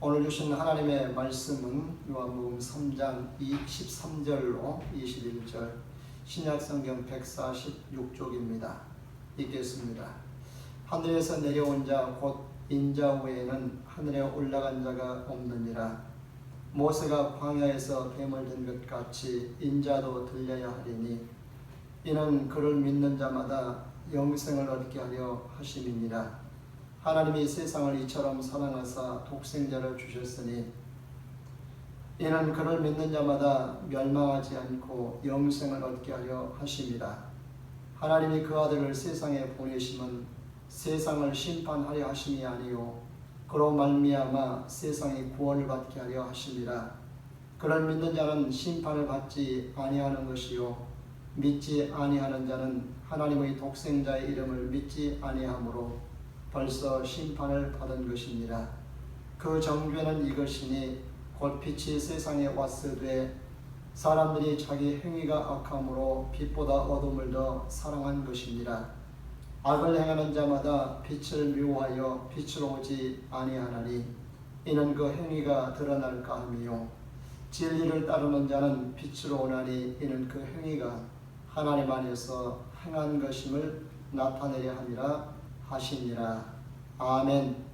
오늘 주신 하나님의 말씀은 요한복음 3장 13절로 21절 신약성경 146쪽입니다. 읽겠습니다. 하늘에서 내려온 자 곧 인자 외에는 하늘에 올라간 자가 없느니라. 모세가 광야에서 뱀을 든 것 같이 인자도 들려야 하리니 이는 그를 믿는 자마다 영생을 얻게 하려 하심이니라. 하나님이 세상을 이처럼 사랑하사 독생자를 주셨으니 이는 그를 믿는 자마다 멸망하지 않고 영생을 얻게 하려 하심이라. 하나님이 그 아들을 세상에 보내심은 세상을 심판하려 하심이 아니요 그로 말미암아 세상이 구원을 받게 하려 하심이라. 그를 믿는 자는 심판을 받지 아니하는 것이요 믿지 아니하는 자는 하나님의 독생자의 이름을 믿지 아니하므로 벌써 심판을 받은 것이니라. 그 정죄는 이것이니 곧 빛이 세상에 왔으되 사람들이 자기 행위가 악함으로 빛보다 어둠을 더 사랑한 것이니라. 악을 행하는 자마다 빛을 미워하여 빛으로 오지 아니하나니 이는 그 행위가 드러날까 함이요 진리를 따르는 자는 빛으로 오나니 이는 그 행위가 하나님 안에서 행한 것임을 나타내려 함이라 하시니라. 아멘.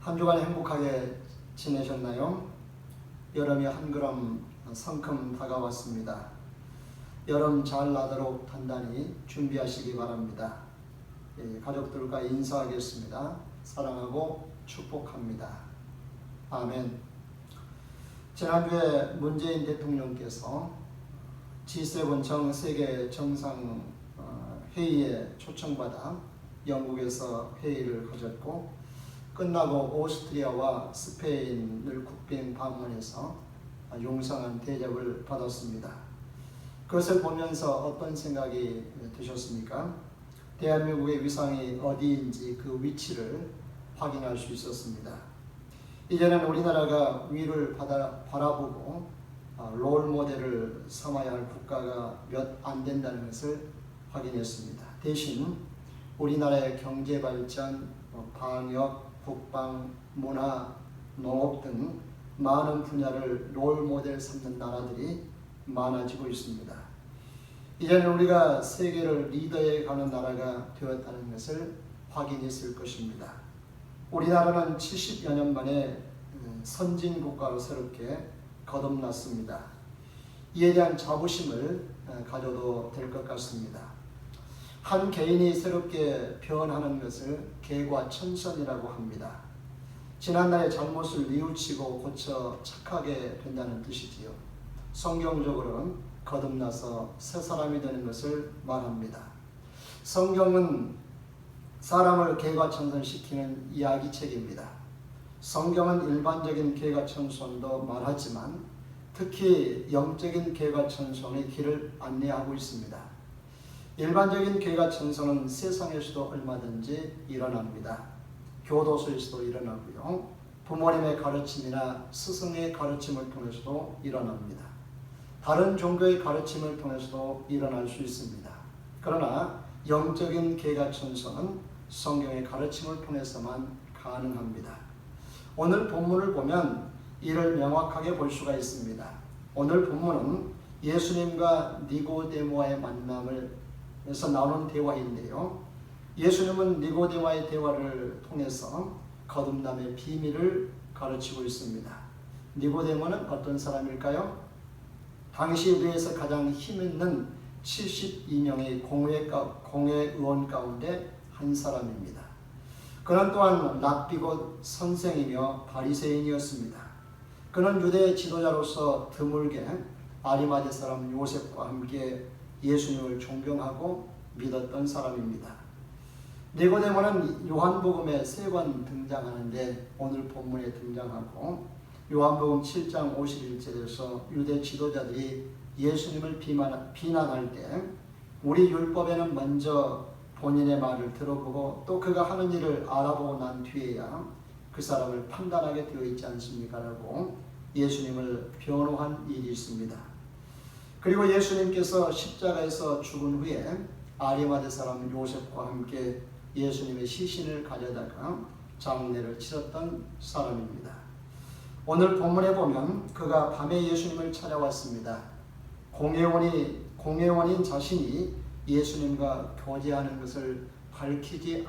한 주간 행복하게 지내셨나요? 여름이 한 걸음 성큼 다가왔습니다. 여름 잘 나도록 단단히 준비하시기 바랍니다. 가족들과 인사하겠습니다. 사랑하고 축복합니다. 아멘. 지난주에 문재인 대통령께서 G7 전 세계 정상 회의에 초청받아 영국에서 회의를 가졌고 끝나고 오스트리아와 스페인을 국빈 방문해서 용상한 대접을 받았습니다. 그것을 보면서 어떤 생각이 드셨습니까? 대한민국의 위상이 어디인지 그 위치를 확인할 수 있었습니다. 이제는 우리나라가 위를 바라보고 롤 모델을 삼아야 할 국가가 몇 안 된다는 것을 확인했습니다. 대신 우리나라의 경제 발전, 방역, 국방, 문화, 농업 등 많은 분야를 롤 모델 삼는 나라들이 많아지고 있습니다. 이제는 우리가 세계를 리더해 가는 나라가 되었다는 것을 확인했을 것입니다. 우리나라는 70여 년 만에 선진국가로 새롭게 거듭났습니다. 이에 대한 자부심을 가져도 될 것 같습니다. 한 개인이 새롭게 변하는 것을 개과천선이라고 합니다. 지난날의 잘못을 뉘우치고 고쳐 착하게 된다는 뜻이지요. 성경적으로는 거듭나서 새 사람이 되는 것을 말합니다. 성경은 사람을 개과천선시키는 이야기책입니다. 성경은 일반적인 개과천선도 말하지만 특히 영적인 개과천선의 길을 안내하고 있습니다. 일반적인 개과천선은 세상에서도 얼마든지 일어납니다. 교도소에서도 일어나고요. 부모님의 가르침이나 스승의 가르침을 통해서도 일어납니다. 다른 종교의 가르침을 통해서도 일어날 수 있습니다. 그러나 영적인 개과천선은 성경의 가르침을 통해서만 가능합니다. 오늘 본문을 보면 이를 명확하게 볼 수가 있습니다. 오늘 본문은 예수님과 니고데모와의 만남에서 나오는 대화인데요. 예수님은 니고데모와의 대화를 통해서 거듭남의 비밀을 가르치고 있습니다. 니고데모는 어떤 사람일까요? 당시 의회에서 가장 힘있는 72명의 공회의원 가운데 한 사람입니다. 그는 또한 랍비고 선생이며 바리새인이었습니다. 그는 유대 지도자로서 드물게 아리마대 사람 요셉과 함께 예수님을 존경하고 믿었던 사람입니다. 니고데모는 요한복음에 3번 등장하는데 오늘 본문에 등장하고 요한복음 7장 51절에서 유대 지도자들이 예수님을 비난할 때 우리 율법에는 먼저 본인의 말을 들어보고 또 그가 하는 일을 알아보고 난 뒤에야 그 사람을 판단하게 되어 있지 않습니까? 라고 예수님을 변호한 일이 있습니다. 그리고 예수님께서 십자가에서 죽은 후에 아리마대 사람 요셉과 함께 예수님의 시신을 가져다가 장례를 치렀던 사람입니다. 오늘 본문에 보면 그가 밤에 예수님을 찾아왔습니다. 공회원인 자신이 예수님과 교제하는 것을 밝히지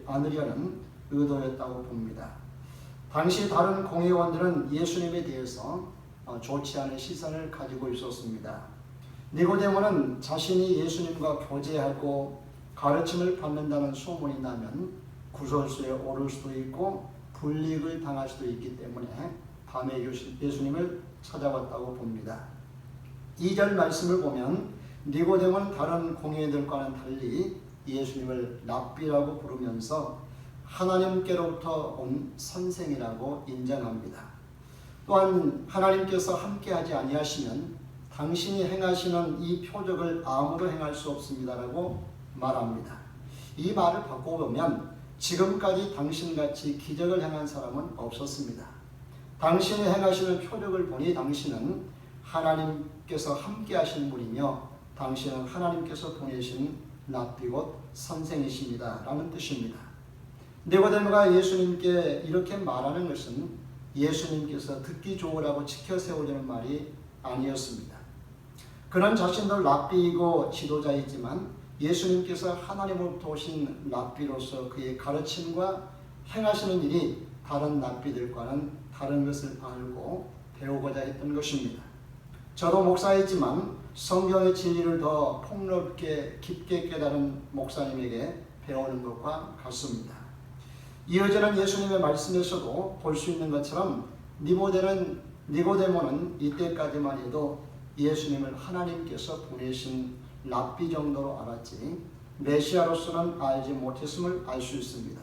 않으려는 의도였다고 봅니다. 당시 다른 공회원들은 예수님에 대해서 좋지 않은 시선을 가지고 있었습니다. 니고데모는 자신이 예수님과 교제하고 가르침을 받는다는 소문이 나면 구설수에 오를 수도 있고 불이익을 당할 수도 있기 때문에 밤에 예수님을 찾아왔다고 봅니다. 2절 말씀을 보면 니고데모는 다른 공회들과는 달리 예수님을 랍비라고 부르면서 하나님께로부터 온 선생이라고 인정합니다. 또한 하나님께서 함께하지 아니하시면 당신이 행하시는 이 표적을 아무도 행할 수 없습니다라고 말합니다. 이 말을 바꿔보면 지금까지 당신같이 기적을 행한 사람은 없었습니다. 당신이 행하시는 표적을 보니 당신은 하나님께서 함께하신 분이며 당신은 하나님께서 보내신 랍비 곧 선생이십니다 라는 뜻입니다. 니고데모가 예수님께 이렇게 말하는 것은 예수님께서 듣기 좋으라고 지켜 세우려는 말이 아니었습니다. 그는 자신도 랍비이고 지도자이지만 예수님께서 하나님으로부터 오신 랍비로서 그의 가르침과 행하시는 일이 다른 랍비들과는 다른 것을 알고 배우고자 했던 것입니다. 저도 목사이지만 성경의 진리를 더 폭넓게 깊게 깨달은 목사님에게 배우는 것과 같습니다. 이어지는 예수님의 말씀에서도 볼 수 있는 것처럼 니고데모는 이때까지만 해도 예수님을 하나님께서 보내신 랍비 정도로 알았지 메시아로서는 알지 못했음을 알 수 있습니다.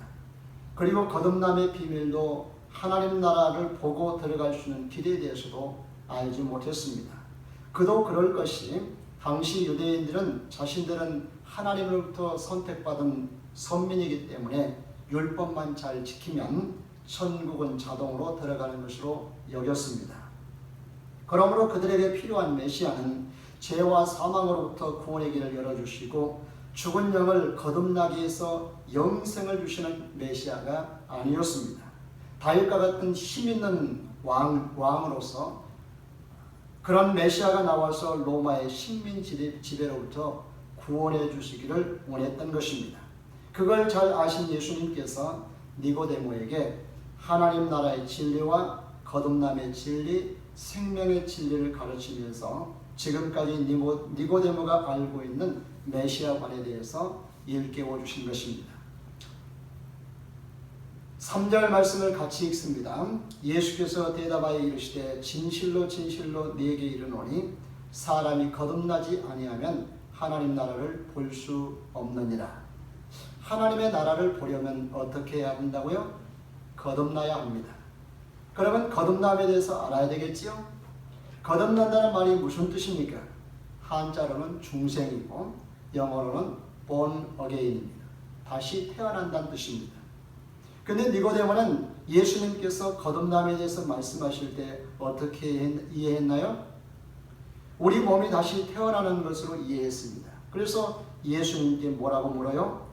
그리고 거듭남의 비밀도 하나님 나라를 보고 들어갈 수 있는 길에 대해서도 알지 못했습니다. 그도 그럴 것이 당시 유대인들은 자신들은 하나님으로부터 선택받은 선민이기 때문에 율법만 잘 지키면 천국은 자동으로 들어가는 것으로 여겼습니다. 그러므로 그들에게 필요한 메시아는 죄와 사망으로부터 구원의 길을 열어주시고 죽은 영을 거듭나게 해서 영생을 주시는 메시아가 아니었습니다. 다윗과 같은 힘있는 왕으로서 그런 메시아가 나와서 로마의 식민 지배로부터 구원해 주시기를 원했던 것입니다. 그걸 잘 아신 예수님께서 니고데모에게 하나님 나라의 진리와 거듭남의 진리, 생명의 진리를 가르치면서 지금까지 니고데모가 알고 있는 메시아관에 대해서 일깨워 주신 것입니다. 3절 말씀을 같이 읽습니다. 예수께서 대답하여 이르시되 진실로 진실로 네게 이르노니 사람이 거듭나지 아니하면 하나님 나라를 볼 수 없느니라. 하나님의 나라를 보려면 어떻게 해야 한다고요? 거듭나야 합니다. 그러면 거듭남에 대해서 알아야 되겠지요? 거듭난다는 말이 무슨 뜻입니까? 한자로는 중생이고 영어로는 born again입니다. 다시 태어난다는 뜻입니다. 근데 니고데모는 예수님께서 거듭남에 대해서 말씀하실 때 어떻게 이해했나요? 우리 몸이 다시 태어나는 것으로 이해했습니다. 그래서 예수님께 뭐라고 물어요?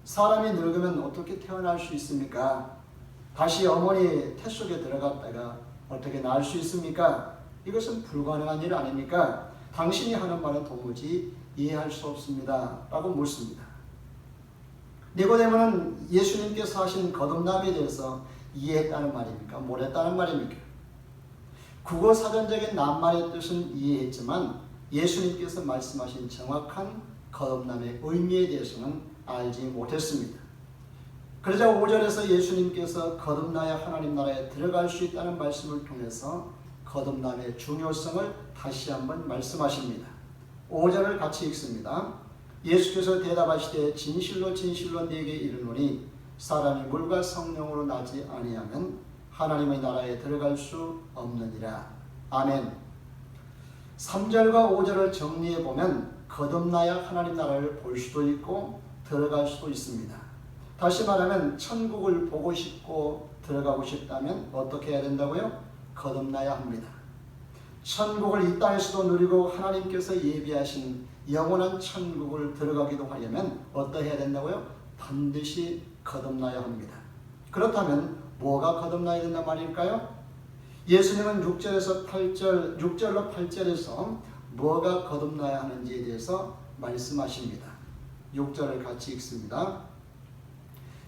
사람이 늙으면 어떻게 태어날 수 있습니까? 다시 어머니 태 속에 들어갔다가 어떻게 나을 수 있습니까? 이것은 불가능한 일 아닙니까? 당신이 하는 말은 도무지 이해할 수 없습니다 라고 묻습니다. 니고데모는 예수님께서 하신 거듭남에 대해서 이해했다는 말입니까? 못했다는 말입니까? 국어 사전적인 낱말의 뜻은 이해했지만 예수님께서 말씀하신 정확한 거듭남의 의미에 대해서는 알지 못했습니다. 그러자 5절에서 예수님께서 거듭나야 하나님 나라에 들어갈 수 있다는 말씀을 통해서 거듭남의 중요성을 다시 한번 말씀하십니다. 5절을 같이 읽습니다. 예수께서 대답하시되 진실로 진실로 네게 이르노니 사람이 물과 성령으로 나지 아니하면 하나님의 나라에 들어갈 수 없느니라. 아멘. 3절과 5절을 정리해 보면 거듭나야 하나님 나라를 볼 수도 있고 들어갈 수도 있습니다. 다시 말하면 천국을 보고 싶고 들어가고 싶다면 어떻게 해야 된다고요? 거듭나야 합니다. 천국을 이 땅에서도 누리고 하나님께서 예비하신 영원한 천국을 들어가기도 하려면 어떠해야 된다고요? 반드시 거듭나야 합니다. 그렇다면 뭐가 거듭나야 된단 말일까요? 예수님은 6절로 8절에서 뭐가 거듭나야 하는지에 대해서 말씀하십니다. 6절을 같이 읽습니다.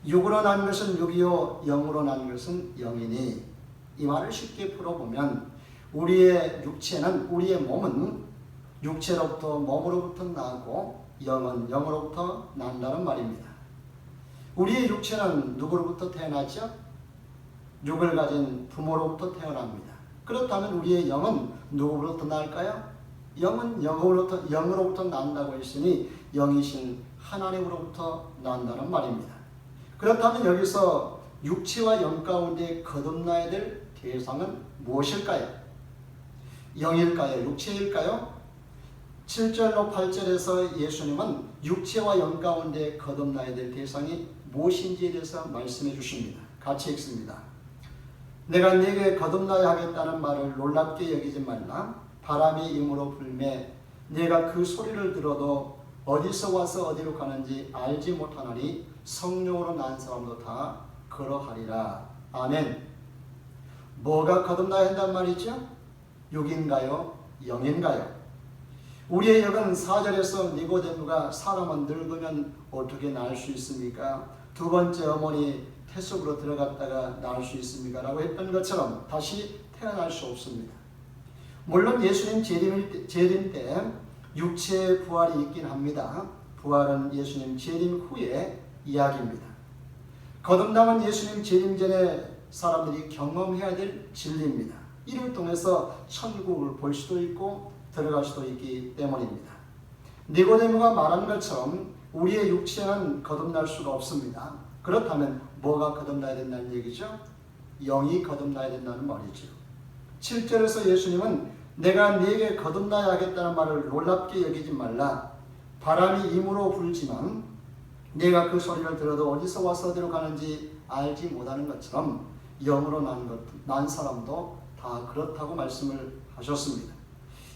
육으로 난 것은 육이요 영으로 난 것은 영이니. 이 말을 쉽게 풀어보면 우리의 육체는, 우리의 몸은 육체로부터 몸으로부터 나고 영은 영으로부터 난다는 말입니다. 우리의 육체는 누구로부터 태어나죠? 육을 가진 부모로부터 태어납니다. 그렇다면 우리의 영은 누구로부터 날까요? 영은 영으로부터 난다고 했으니 영이신 하나님으로부터 난다는 말입니다. 그렇다면 여기서 육체와 영 가운데 거듭나야 될 대상은 무엇일까요? 영일까요? 육체일까요? 7절로 8절에서 예수님은 육체와 영 가운데 거듭나야 될 대상이 무엇인지에 대해서 말씀해 주십니다. 같이 읽습니다. 내가 네게 거듭나야 하겠다는 말을 놀랍게 여기지 말라. 바람이 임으로 불매 네가 그 소리를 들어도 어디서 와서 어디로 가는지 알지 못하나니 성령으로 난 사람도 다 그러하리라. 아멘. 뭐가 거듭나야 한단 말이죠? 육인가요? 영인가요? 우리의 영은 4절에서 니고데모가 사람은 늙으면 어떻게 낳을 수 있습니까? 두 번째 어머니 태속으로 들어갔다가 낳을 수 있습니까? 라고 했던 것처럼 다시 태어날 수 없습니다. 물론 예수님 재림 때 육체의 부활이 있긴 합니다. 부활은 예수님 재림 후의 이야기입니다. 거듭남은 예수님 재림 전에 사람들이 경험해야 될 진리입니다. 이를 통해서 천국을 볼 수도 있고 들어갈 수도 있기 때문입니다. 니고데모가 말한 것처럼 우리의 육체는 거듭날 수가 없습니다. 그렇다면 뭐가 거듭나야 된다는 얘기죠? 영이 거듭나야 된다는 말이죠. 7절에서 예수님은 내가 네게 거듭나야 하겠다는 말을 놀랍게 여기지 말라. 바람이 임으로 불지만 네가 그 소리를 들어도 어디서 와서 어디로 가는지 알지 못하는 것처럼 영으로 난 사람도 다 그렇다고 말씀을 하셨습니다.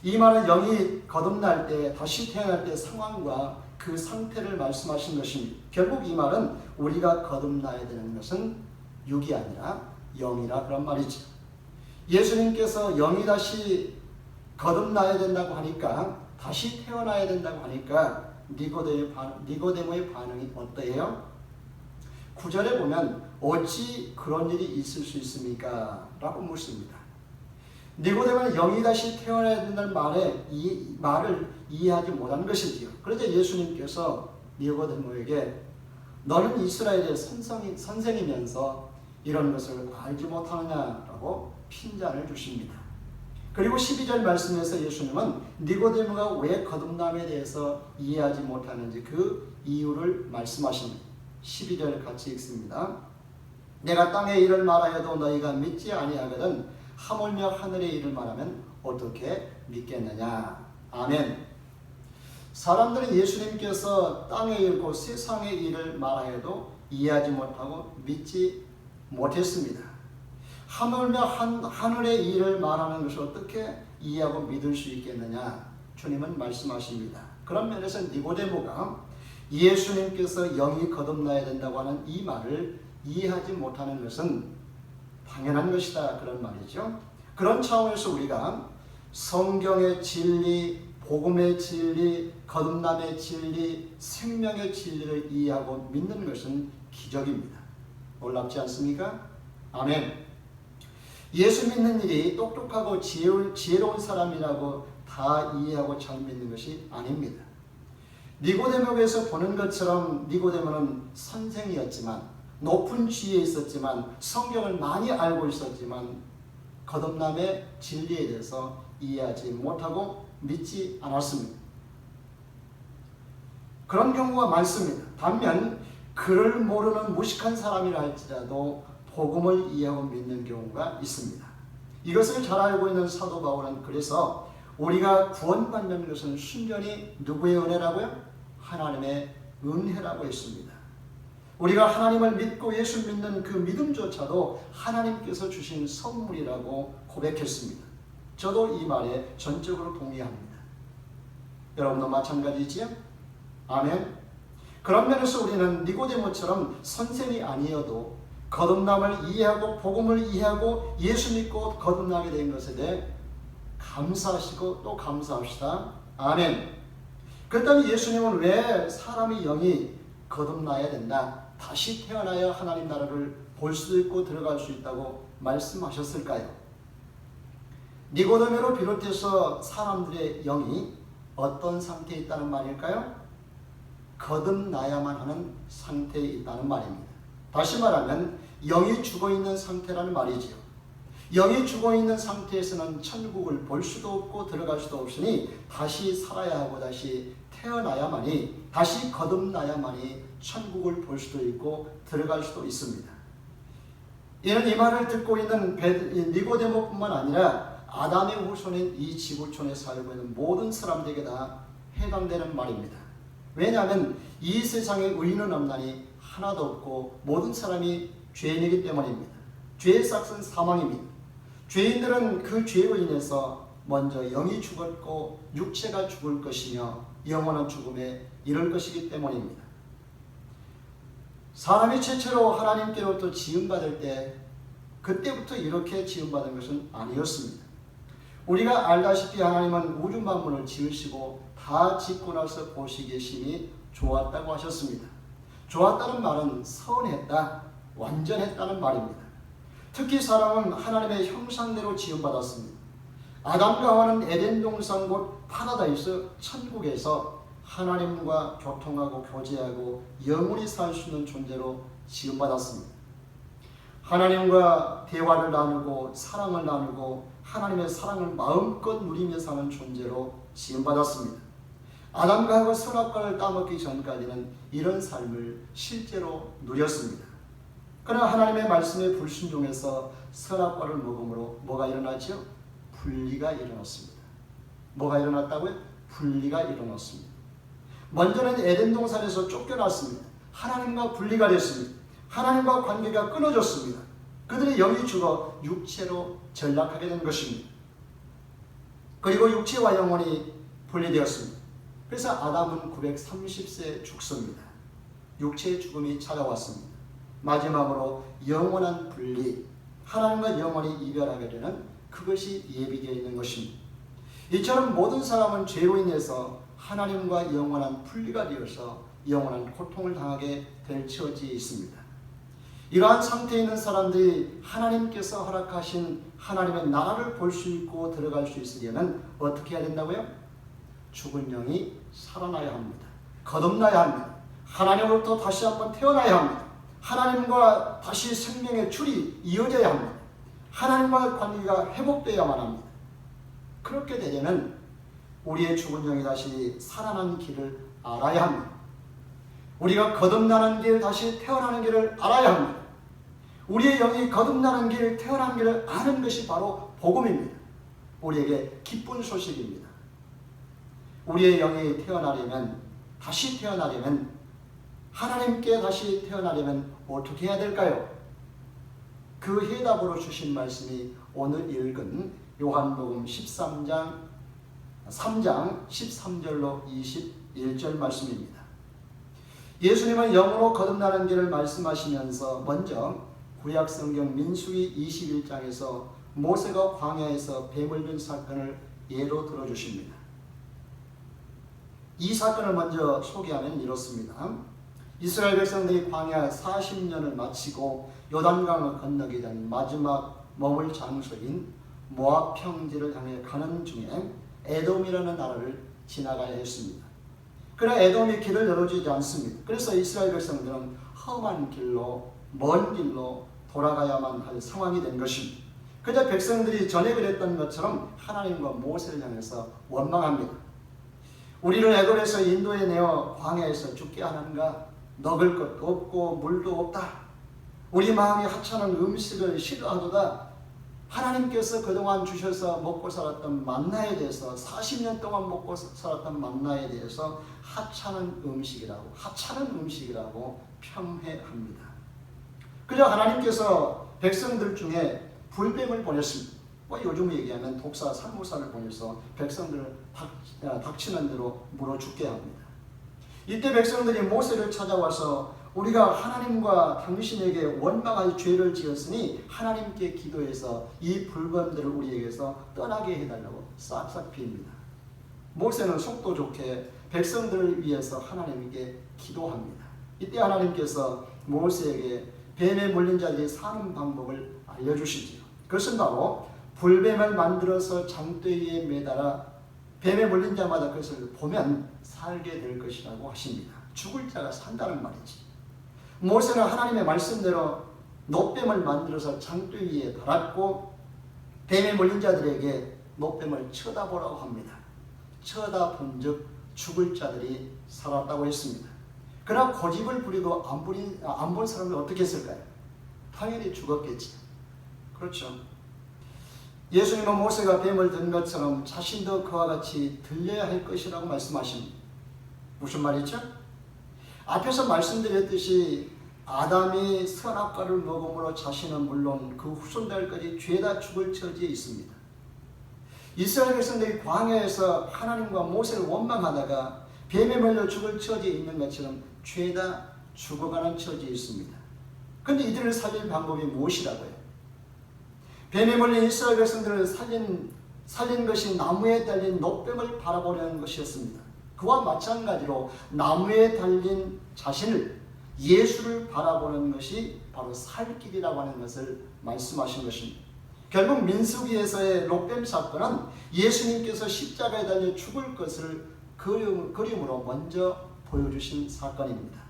이 말은 영이 거듭날 때, 다시 태어날 때 상황과 그 상태를 말씀하신 것입니다. 결국 이 말은 우리가 거듭나야 되는 것은 육이 아니라 영이라 그런 말이죠. 예수님께서 영이 다시 거듭나야 된다고 하니까, 다시 태어나야 된다고 하니까 니고데모의 반응이 어때요? 9절에 보면 어찌 그런 일이 있을 수 있습니까? 라고 묻습니다. 니고데모는 영이 다시 태어나야 된다는 말을 이해하지 못한 것이지요. 그래서 예수님께서 니고데모에게 너는 이스라엘의 선생이면서 이런 것을 알지 못하느냐라고 핀잔을 주십니다. 그리고 12절 말씀에서 예수님은 니고데모가 왜 거듭남에 대해서 이해하지 못하는지 그 이유를 말씀하십니다. 12절 같이 읽습니다. 내가 땅의 일을 말하여도 너희가 믿지 아니하거든 하물며 하늘의 일을 말하면 어떻게 믿겠느냐. 아멘. 사람들은 예수님께서 땅의 일, 곧 세상의 일을 말하여도 이해하지 못하고 믿지 못했습니다. 하물며 하늘의 일을 말하는 것을 어떻게 이해하고 믿을 수 있겠느냐. 주님은 말씀하십니다. 그런 면에서 니고데모가 예수님께서 영이 거듭나야 된다고 하는 이 말을 이해하지 못하는 것은 당연한 것이다 그런 말이죠. 그런 차원에서 우리가 성경의 진리, 복음의 진리, 거듭남의 진리, 생명의 진리를 이해하고 믿는 것은 기적입니다. 놀랍지 않습니까? 아멘. 예수 믿는 일이 똑똑하고 지혜로운 사람이라고 다 이해하고 잘 믿는 것이 아닙니다. 니고데모에서 보는 것처럼 니고데모는 선생이었지만, 높은 지위에 있었지만, 성경을 많이 알고 있었지만 거듭남의 진리에 대해서 이해하지 못하고 믿지 않았습니다. 그런 경우가 많습니다. 반면 그를 모르는 무식한 사람이라 할지라도 복음을 이해하고 믿는 경우가 있습니다. 이것을 잘 알고 있는 사도 바울은 그래서 우리가 구원받는 것은 순전히 누구의 은혜라고요? 하나님의 은혜라고 했습니다. 우리가 하나님을 믿고 예수 믿는 그 믿음조차도 하나님께서 주신 선물이라고 고백했습니다. 저도 이 말에 전적으로 동의합니다. 여러분도 마찬가지지요? 아멘. 그런 면에서 우리는 니고데모처럼 선생이 아니어도 거듭남을 이해하고 복음을 이해하고 예수 믿고 거듭나게 된 것에 대해 감사하시고 또 감사합시다. 아멘. 그렇다면 예수님은 왜 사람의 영이 거듭나야 된다, 다시 태어나야 하나님 나라를 볼 수도 있고 들어갈 수 있다고 말씀하셨을까요? 니고데모를 비롯해서 사람들의 영이 어떤 상태에 있다는 말일까요? 거듭나야만 하는 상태에 있다는 말입니다. 다시 말하면 영이 죽어있는 상태라는 말이지요. 영이 죽어있는 상태에서는 천국을 볼 수도 없고 들어갈 수도 없으니 다시 살아야 하고 다시 태어나야만이, 다시 거듭나야만이 천국을 볼 수도 있고 들어갈 수도 있습니다. 이는 이 말을 듣고 있는 니고데모뿐만 아니라 아담의 후손인 이 지구촌에 살고 있는 모든 사람들에게 다 해당되는 말입니다. 왜냐하면 이 세상에 의인은 없나니 하나도 없고 모든 사람이 죄인이기 때문입니다. 죄의 삭은 사망입니다. 죄인들은 그 죄로 인해서 먼저 영이 죽었고 육체가 죽을 것이며 영원한 죽음에 이를 것이기 때문입니다. 사람이 최초로 하나님께로부터 지음받을 때 그때부터 이렇게 지음받은 것은 아니었습니다. 우리가 알다시피 하나님은 우주 만물을 지으시고 다 짓고 나서 보시기에 심히 좋았다고 하셨습니다. 좋았다는 말은 선했다, 완전했다는 말입니다. 특히 사람은 하나님의 형상대로 지음받았습니다. 아담과 하와는 에덴 동산 곧 파라다이스 천국에서 하나님과 교통하고 교제하고 영원히 살 수 있는 존재로 지음받았습니다. 하나님과 대화를 나누고 사랑을 나누고 하나님의 사랑을 마음껏 누리며 사는 존재로 지음받았습니다. 아담과 하와 선악과를 따먹기 전까지는 이런 삶을 실제로 누렸습니다. 그러나 하나님의 말씀에 불순종해서 선악과를 먹음으로 뭐가 일어났죠? 분리가 일어났습니다. 뭐가 일어났다고요? 분리가 일어났습니다. 먼저는 에덴 동산에서 쫓겨났습니다. 하나님과 분리가 됐습니다. 하나님과 관계가 끊어졌습니다. 그들의 영이 죽어 육체로 전락하게 된 것입니다. 그리고 육체와 영혼이 분리되었습니다. 그래서 아담은 930세에 죽습니다. 육체의 죽음이 찾아왔습니다. 마지막으로 영원한 분리, 하나님과 영원히 이별하게 되는 그것이 예비되어 있는 것입니다. 이처럼 모든 사람은 죄로 인해서 하나님과 영원한 분리가 되어서 영원한 고통을 당하게 될 처지에 있습니다. 이러한 상태에 있는 사람들이 하나님께서 허락하신 하나님의 나라를 볼 수 있고 들어갈 수 있으려면 어떻게 해야 된다고요? 죽은 영이 살아나야 합니다. 거듭나야 합니다. 하나님으로부터 다시 한번 태어나야 합니다. 하나님과 다시 생명의 줄이 이어져야 합니다. 하나님과의 관계가 회복되어야만 합니다. 그렇게 되려면 우리의 죽은 영이 다시 살아나는 길을 알아야 합니다. 우리가 거듭나는 길, 다시 태어나는 길을 알아야 합니다. 우리의 영이 거듭나는 길, 태어나는 길을 아는 것이 바로 복음입니다. 우리에게 기쁜 소식입니다. 우리의 영이 태어나려면, 다시 태어나려면, 하나님께 다시 태어나려면 어떻게 해야 될까요? 그 해답으로 주신 말씀이 오늘 읽은 요한복음 3장 13절로 21절 말씀입니다. 예수님은 영으로 거듭나는 길을 말씀하시면서 먼저 구약성경 민수기 21장에서 모세가 광야에서 뱀을 든 사건을 예로 들어주십니다. 이 사건을 먼저 소개하면 이렇습니다. 이스라엘 백성들이 광야 40년을 마치고 요단강을 건너기 전 마지막 머물 장소인 모압 평지를 향해 가는 중에 에돔이라는 나라를 지나가야 했습니다. 그러나 에돔이 길을 열어주지 않습니다. 그래서 이스라엘 백성들은 험한 길로, 먼 길로 돌아가야만 할 상황이 된 것입니다. 그저 백성들이 전에 그랬던 것처럼 하나님과 모세를 향해서 원망합니다. 우리를 애굽에서 인도에 내어 광야에서 죽게 하는가? 먹을 것도 없고 물도 없다. 우리 마음이 하찮은 음식을 싫어하도다. 하나님께서 그동안 주셔서 먹고 살았던 만나에 대해서 40년 동안 먹고 살았던 만나에 대해서 하찮은 음식이라고 폄훼합니다. 그저 하나님께서 백성들 중에 불뱀을 보냈습니다. 요즘 얘기하면 독사, 산모사를 보내서 백성들을 닥치는 대로 물어 죽게 합니다. 이때 백성들이 모세를 찾아와서 우리가 하나님과 당신에게 원망할 죄를 지었으니 하나님께 기도해서 이 불법들을 우리에게서 떠나게 해달라고 싹싹 빕니다. 모세는 속도 좋게 백성들을 위해서 하나님께 기도합니다. 이때 하나님께서 모세에게 뱀에 물린 자들이 사는 방법을 알려주시지요. 그것은 바로 불뱀을 만들어서 장대에 매달아 뱀에 물린 자마다 그것을 보면 살게 될 것이라고 하십니다. 죽을 자가 산다는 말이지. 모세는 하나님의 말씀대로 놋뱀을 만들어서 장대 위에 달았고 뱀에 물린 자들에게 놋뱀을 쳐다보라고 합니다. 쳐다본 즉 죽을 자들이 살았다고 했습니다. 그러나 고집을 부리고 안 본 사람들 어떻게 했을까요? 당연히 죽었겠지. 그렇죠. 예수님은 모세가 뱀을 든 것처럼 자신도 그와 같이 들려야 할 것이라고 말씀하십니다. 무슨 말이죠? 앞에서 말씀드렸듯이 아담이 선악과를 먹음으로 자신은 물론 그 후손들까지 죄다 죽을 처지에 있습니다. 이스라엘 백성들이 광야에서 하나님과 모세를 원망하다가 뱀에 물려 죽을 처지에 있는 것처럼 죄다 죽어가는 처지에 있습니다. 그런데 이들을 살릴 방법이 무엇이라고요? 뱀에 물린 이스라엘 백성들을 살린 것이 나무에 달린 놋뱀을 바라보려는 것이었습니다. 그와 마찬가지로 나무에 달린 자신을, 예수를 바라보는 것이 바로 살 길이라고 하는 것을 말씀하신 것입니다. 결국 민수기에서의 롯뱀 사건은 예수님께서 십자가에 달려 죽을 것을 그림으로 먼저 보여주신 사건입니다.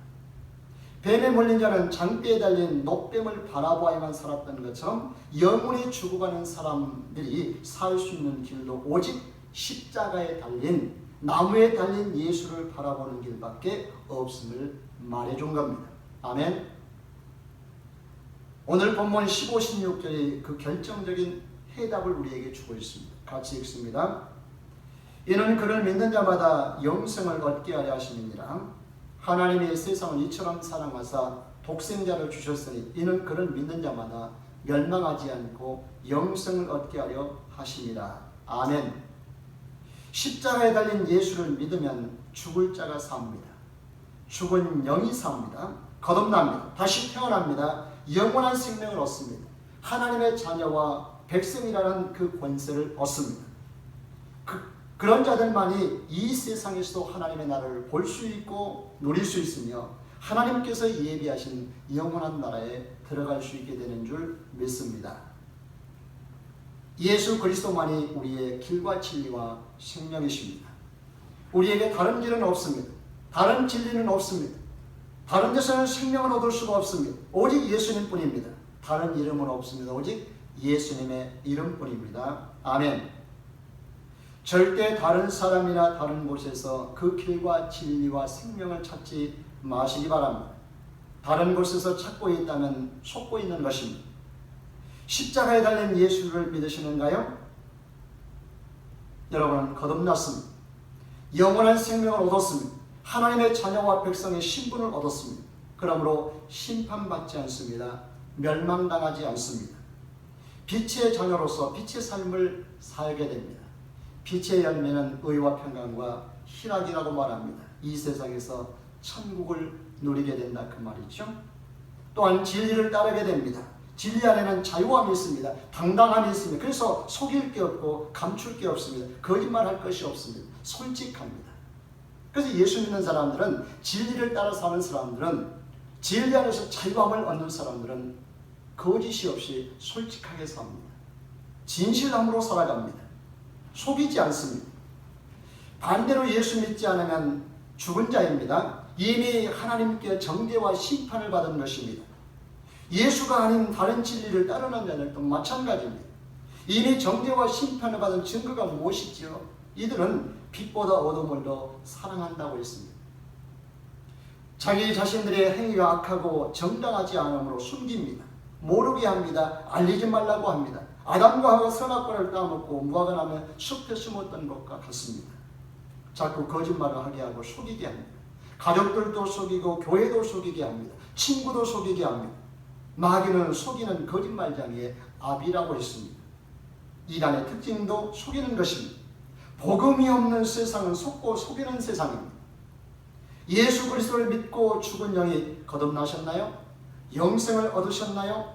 뱀에 물린 자는 장대에 달린 놋뱀을 바라보아야만 살았던 것처럼 영원히 죽어가는 사람들이 살 수 있는 길도 오직 십자가에 달린, 나무에 달린 예수를 바라보는 길밖에 없음을 말해준 겁니다. 아멘. 오늘 본문 15, 16절이 그 결정적인 해답을 우리에게 주고 있습니다. 같이 읽습니다. 이는 그를 믿는 자마다 영생을 얻게 하려 하심이니라. 하나님이 세상을 이처럼 사랑하사 독생자를 주셨으니 이는 그를 믿는 자마다 멸망하지 않고 영생을 얻게 하려 하심이라. 아멘. 십자가에 달린 예수를 믿으면 죽을 자가 삽니다. 죽은 영이 삽니다. 거듭납니다. 다시 태어납니다. 영원한 생명을 얻습니다. 하나님의 자녀와 백성이라는 그 권세를 얻습니다. 그런 자들만이 이 세상에서도 하나님의 나라를 볼 수 있고 누릴 수 있으며 하나님께서 예비하신 영원한 나라에 들어갈 수 있게 되는 줄 믿습니다. 예수 그리스도만이 우리의 길과 진리와 생명이십니다. 우리에게 다른 길은 없습니다. 다른 진리는 없습니다. 다른 데서는 생명을 얻을 수가 없습니다. 오직 예수님뿐입니다. 다른 이름은 없습니다. 오직 예수님의 이름뿐입니다. 아멘. 절대 다른 사람이나 다른 곳에서 그 길과 진리와 생명을 찾지 마시기 바랍니다. 다른 곳에서 찾고 있다면 속고 있는 것입니다. 십자가에 달린 예수를 믿으시는가요? 여러분은 거듭났습니다. 영원한 생명을 얻었습니다. 하나님의 자녀와 백성의 신분을 얻었습니다. 그러므로 심판받지 않습니다. 멸망당하지 않습니다. 빛의 자녀로서 빛의 삶을 살게 됩니다. 빛의 열매는 의와 평강과 희락이라고 말합니다. 이 세상에서 천국을 누리게 된다 그 말이죠. 또한 진리를 따르게 됩니다. 진리 안에는 자유함이 있습니다. 당당함이 있습니다. 그래서 속일 게 없고 감출 게 없습니다. 거짓말할 것이 없습니다. 솔직합니다. 그래서 예수 믿는 사람들은, 진리를 따라 사는 사람들은, 진리 안에서 자유함을 얻는 사람들은 거짓이 없이 솔직하게 삽니다. 진실함으로 살아갑니다. 속이지 않습니다. 반대로 예수 믿지 않으면 죽은 자입니다. 이미 하나님께 정죄와 심판을 받은 것입니다. 예수가 아닌 다른 진리를 따르는 자들도 마찬가지입니다. 이미 정죄와 심판을 받은 증거가 무엇이죠? 이들은 빛보다 어둠을 더 사랑한다고 했습니다. 자기 자신들의 행위가 악하고 정당하지 않으므로 숨깁니다. 모르게 합니다. 알리지 말라고 합니다. 아담과 하와 선악과를 따먹고 무화과 나무에 숲에 숨었던 것과 같습니다. 자꾸 거짓말을 하게 하고 속이게 합니다. 가족들도 속이고 교회도 속이게 합니다. 친구도 속이게 합니다. 마귀는 속이는 거짓말장이의 아비라고 했습니다. 이단의 특징도 속이는 것입니다. 복음이 없는 세상은 속고 속이는 세상입니다. 예수 그리스도를 믿고 죽은 영이 거듭나셨나요? 영생을 얻으셨나요?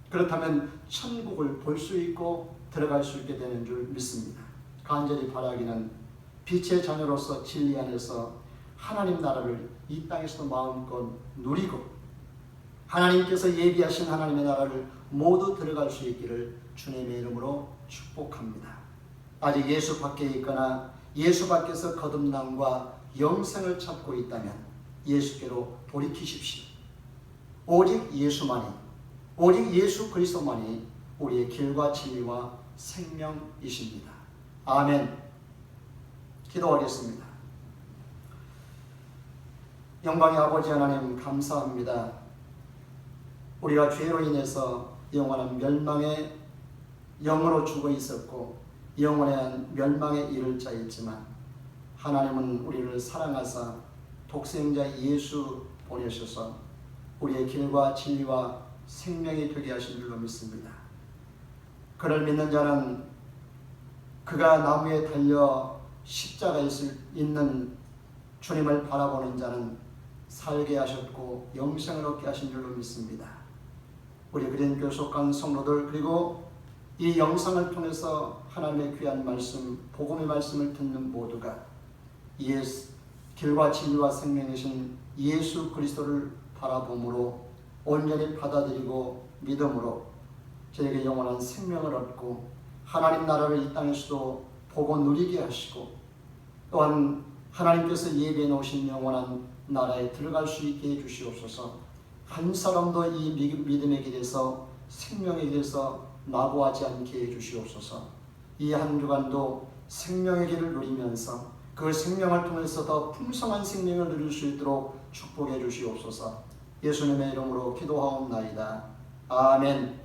그렇다면 천국을 볼 수 있고 들어갈 수 있게 되는 줄 믿습니다. 간절히 바라기는 빛의 자녀로서 진리 안에서 하나님 나라를 이 땅에서도 마음껏 누리고 하나님께서 예비하신 하나님의 나라를 모두 들어갈 수 있기를 주님의 이름으로 축복합니다. 아직 예수 밖에 있거나 예수 밖에서 거듭남과 영생을 찾고 있다면 예수께로 돌이키십시오. 오직 예수만이, 오직 예수 그리스도만이 우리의 길과 진리와 생명이십니다. 아멘. 기도하겠습니다. 영광의 아버지 하나님 감사합니다. 우리가 죄로 인해서 영원한 멸망의 영으로 죽어 있었고 영원한 멸망에 이를 자였지만 하나님은 우리를 사랑하사 독생자 예수 보내셔서 우리의 길과 진리와 생명이 되게 하신 줄로 믿습니다. 그를 믿는 자는 그가 나무에 달려 십자가에 있는 주님을 바라보는 자는 살게 하셨고 영생을 얻게 하신 줄로 믿습니다. 우리 그린 교속관 성도들 그리고 이 영상을 통해서 하나님의 귀한 말씀, 복음의 말씀을 듣는 모두가 길과 진리와 생명이신 예수 그리스도를 바라봄으로 온전히 받아들이고 믿음으로 저에게 영원한 생명을 얻고 하나님 나라를 이 땅에서도 보고 누리게 하시고 또한 하나님께서 예비해 놓으신 영원한 나라에 들어갈 수 있게 해주시옵소서. 한 사람도 이 믿음의 길에서 생명의 길에서 낙오하지 않게 해주시옵소서. 이 한 주간도 생명의 길을 누리면서 그 생명을 통해서 더 풍성한 생명을 누릴 수 있도록 축복해 주시옵소서. 예수님의 이름으로 기도하옵나이다. 아멘.